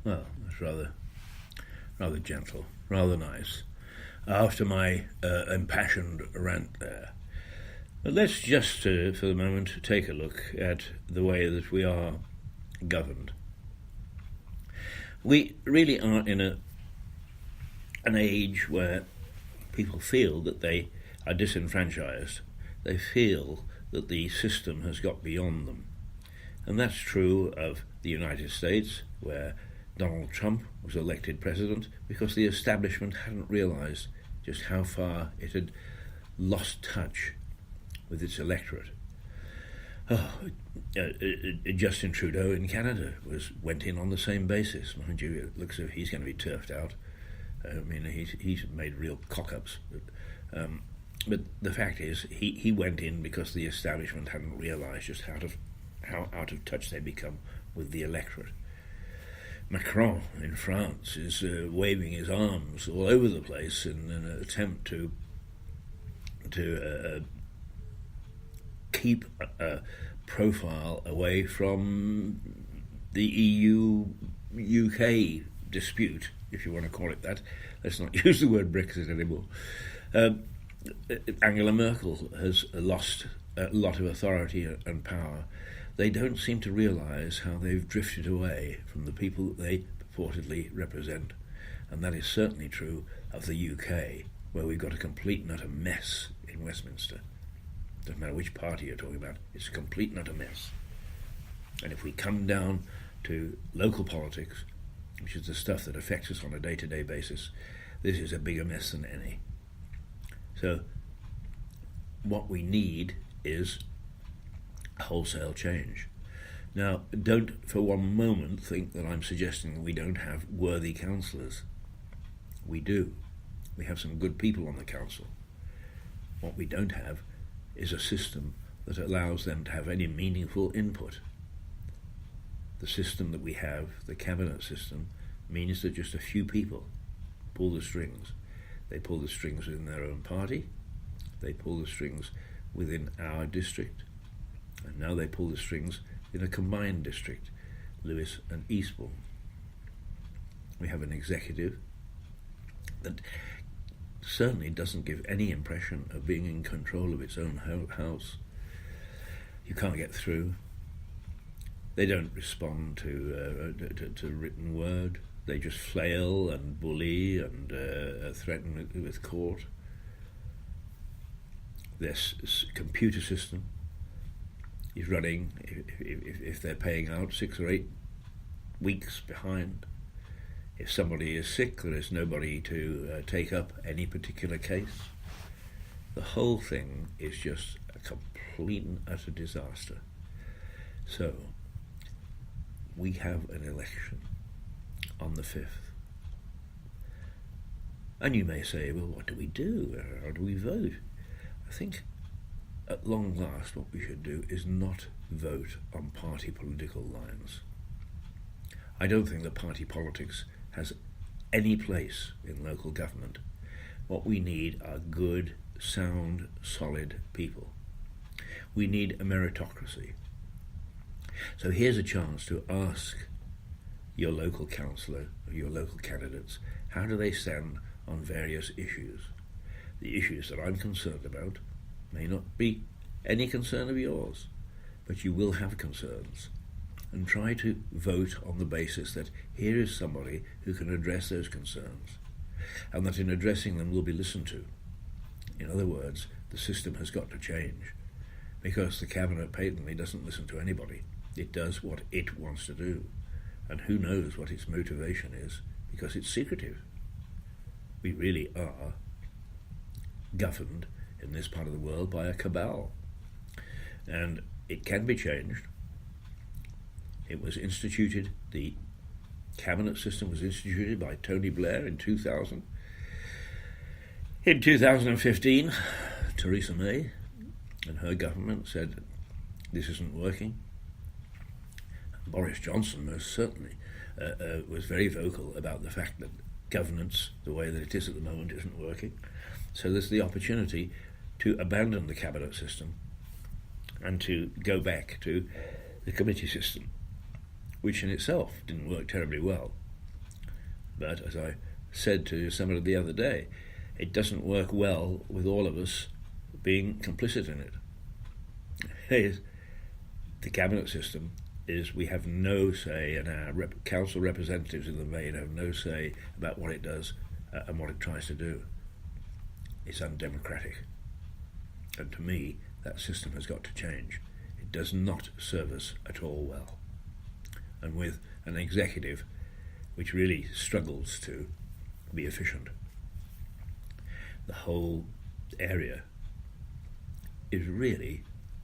Well, that's rather gentle, rather nice. After my impassioned rant there. But let's just, for the moment, take a look at the way that we are governed. We really are in an age where people feel that they are disenfranchised. They feel that the system has got beyond them. And that's true of the United States, where Donald Trump was elected president because the establishment hadn't realised just how far it had lost touch with its electorate. Justin Trudeau in Canada went in on the same basis. Mind you, it looks as if he's going to be turfed out. He's made real cock-ups. But the fact is, he went in because the establishment hadn't realised just how out of touch they become with the electorate. Macron in France is waving his arms all over the place in an attempt to keep a profile away from the EU-UK dispute, if you want to call it that. Let's not use the word Brexit anymore. Angela Merkel has lost a lot of authority and power. They don't seem to realise how they've drifted away from the people that they purportedly represent. And that is certainly true of the UK, where we've got a complete and utter mess in Westminster. Doesn't matter which party you're talking about, it's a complete and utter mess. And if we come down to local politics, which is the stuff that affects us on a day-to-day basis, this is a bigger mess than any. So what we need is wholesale change. Now, don't for one moment think that I'm suggesting that we don't have worthy councillors. We do. We have some good people on the council. What we don't have is a system that allows them to have any meaningful input. The system that we have, the cabinet system, means that just a few people pull the strings. They pull the strings within their own party, they pull the strings within our district, and now they pull the strings in a combined district, Lewis and Eastbourne. We have an executive that certainly doesn't give any impression of being in control of its own house. You can't get through. They don't respond to written word. They just flail and bully and threaten with court. This computer system is running, if they're paying out, 6 or 8 weeks behind. If somebody is sick, there is nobody to take up any particular case. The whole thing is just a complete and utter disaster. So, we have an election on the 5th. And you may say, well, what do we do? How do we vote? I think at long last what we should do is not vote on party political lines. I don't think that party politics has any place in local government. What we need are good, sound, solid people. We need a meritocracy. So here's a chance to ask your local councillor or your local candidates, how do they stand on various issues? The issues that I'm concerned about may not be any concern of yours, but you will have concerns. And try to vote on the basis that here is somebody who can address those concerns, and that in addressing them will be listened to. In other words, the system has got to change, because the cabinet patently doesn't listen to anybody. It does what it wants to do, and who knows what its motivation is, because it's secretive. We really are governed in this part of the world by a cabal, and it can be changed. It was instituted, the cabinet system was instituted by Tony Blair in 2000. In 2015, Theresa May and her government said, this isn't working. Boris Johnson most certainly was very vocal about the fact that governance, the way that it is at the moment, isn't working. So there's the opportunity to abandon the cabinet system and to go back to the committee system, which in itself didn't work terribly well. But as I said to somebody the other day, it doesn't work well with all of us being complicit in it. The cabinet system is we have no say, and our council representatives in the main have no say about what it does and what it tries to do. It's undemocratic. And to me, that system has got to change. It does not serve us at all well. And with an executive which really struggles to be efficient, the whole area is really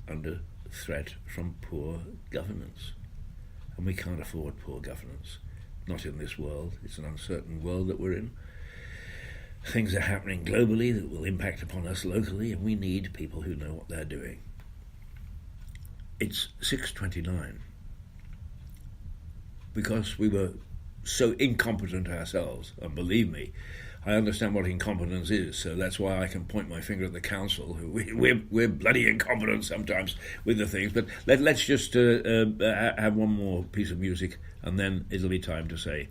under threat from poor governance. And we can't afford poor governance. Not in this world. It's an uncertain world that we're in. Things are happening globally that will impact upon us locally, and we need people who know what they're doing. It's 6:29. Because we were so incompetent ourselves, and believe me, I understand what incompetence is, so that's why I can point my finger at the council. We're bloody incompetent sometimes with the things, but let's just have one more piece of music, and then it'll be time to say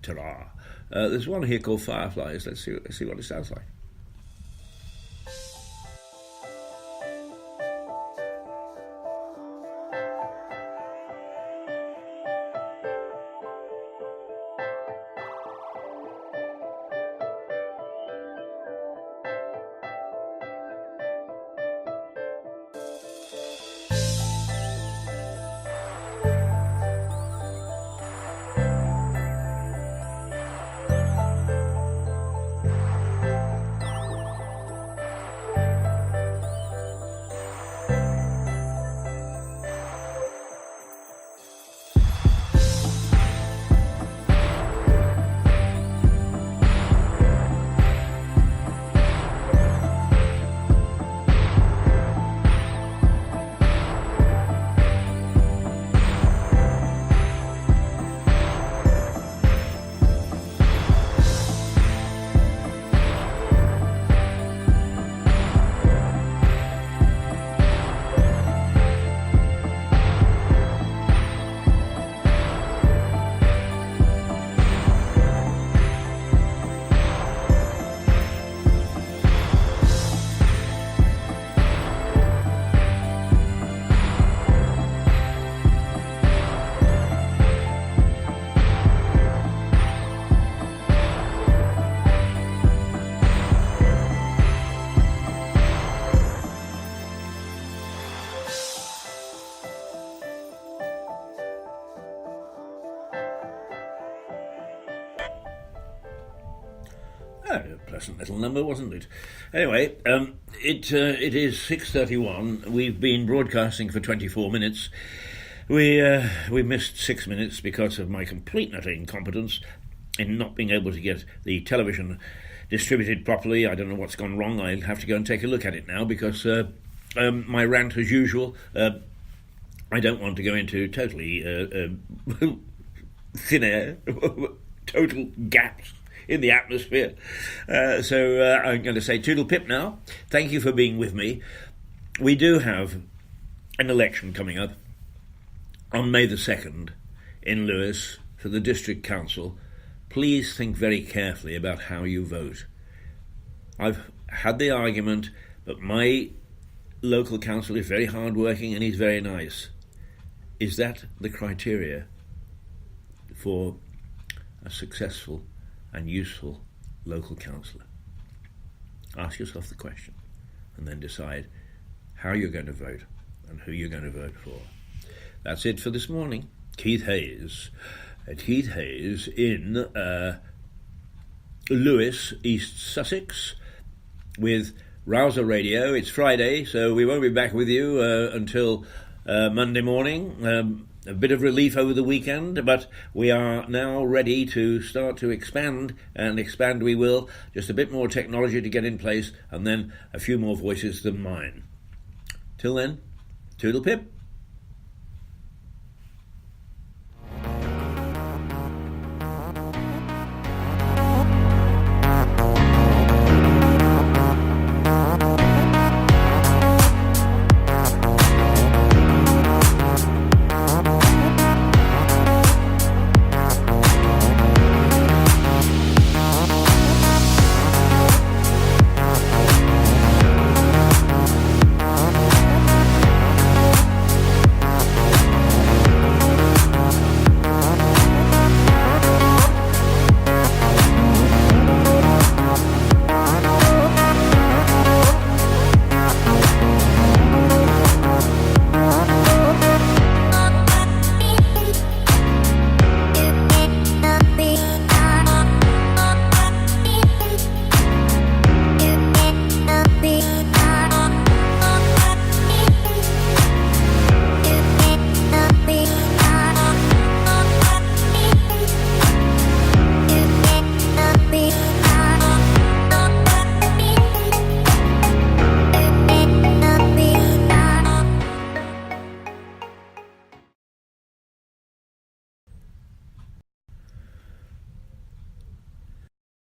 ta-ra. There's one here called Fireflies. Let's see what it sounds like. A pleasant little number, wasn't it? Anyway, it is 6:31. We've been broadcasting for 24 minutes. We missed 6 minutes because of my complete and utter incompetence in not being able to get the television distributed properly. I don't know what's gone wrong. I'll have to go and take a look at it now because my rant, as usual, I don't want to go into totally thin air, total gaps in the atmosphere. So I'm going to say toodle pip now. Thank you for being with me. We do have an election coming up on May the 2nd in Lewes for the District Council. Please think very carefully about how you vote. I've had the argument, but my local council is very hard-working and he's very nice. Is that the criteria for a successful and useful local councillor? Ask yourself the question and then decide how you're going to vote and who you're going to vote for. That's it for this morning. Keith Hayes in Lewes, East Sussex, with Rouser Radio. It's Friday, so we won't be back with you until Monday morning. A bit of relief over the weekend, but we are now ready to start to expand, and expand we will. Just a bit more technology to get in place, and then a few more voices than mine. Till then, toodle pip.